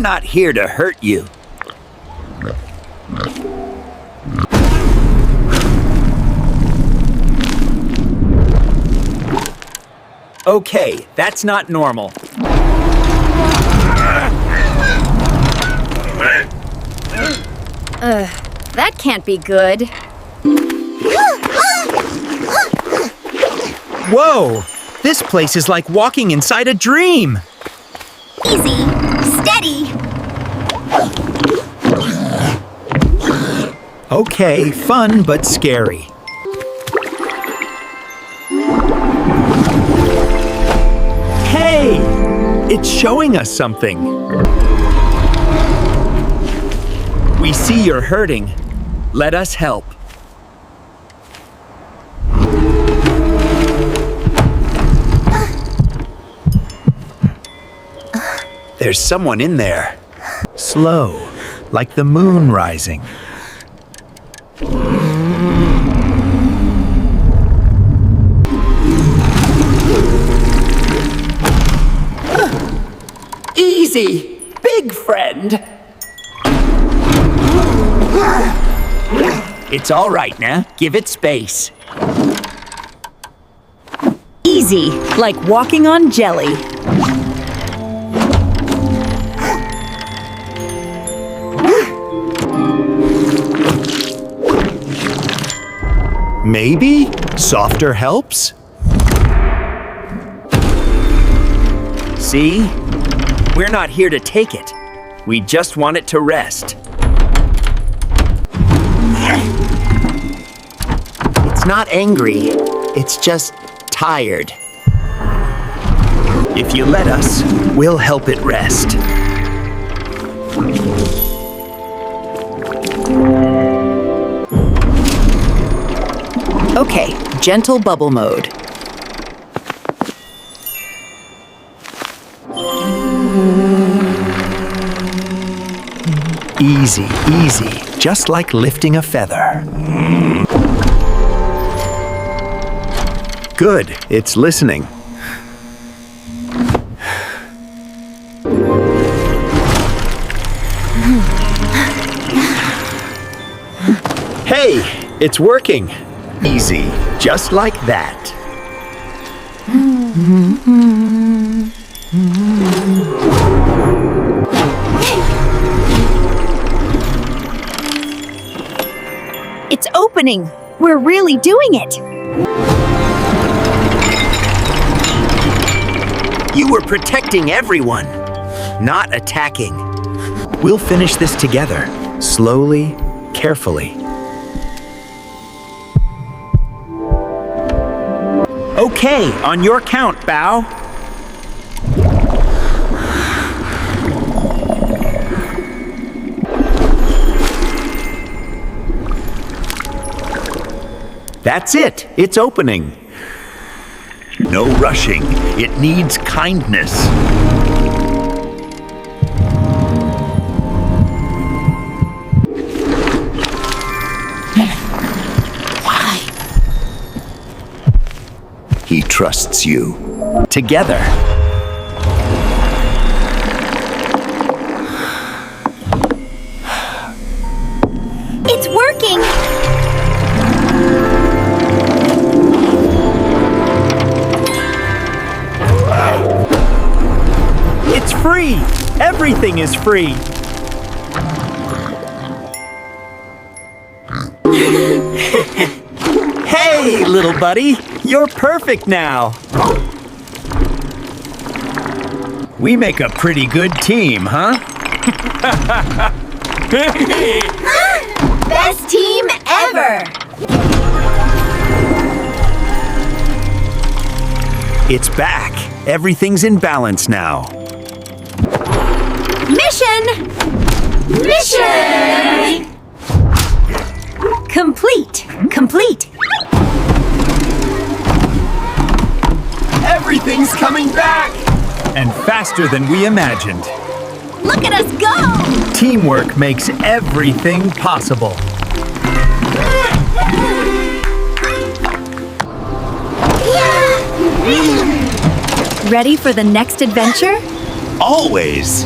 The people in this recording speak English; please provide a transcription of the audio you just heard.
not here to hurt you. Okay, that's not normal. That can't be good. Whoa! This place is like walking inside a dream. Easy, steady. Okay, fun but scary. Hey! It's showing us something. We see you're hurting. Let us help. There's someone in there. Slow, like the moon rising. Easy, big friend. It's all right now. Give it space. Easy, like walking on jelly. Maybe softer helps? See? We're not here to take it. We just want it to rest. It's not angry. It's just tired. If you let us, we'll help it rest. Okay, gentle bubble mode. Easy, easy, just like lifting a feather. Good, it's listening. Hey, it's working. Easy, just like that. It's opening. We're really doing it. You were protecting everyone, not attacking. We'll finish this together, slowly, carefully. Okay, on your count, Bao. That's it. It's opening. No rushing. It needs kindness. Why? He trusts you. Together. It's working. It's free! Everything is free! Hey, little buddy! You're perfect now! We make a pretty good team, huh? Best team ever! It's back! Everything's in balance now. Mission! Mission! Complete! Complete! Everything's coming back! And faster than we imagined. Look at us go! Teamwork makes everything possible. Ready for the next adventure? Always!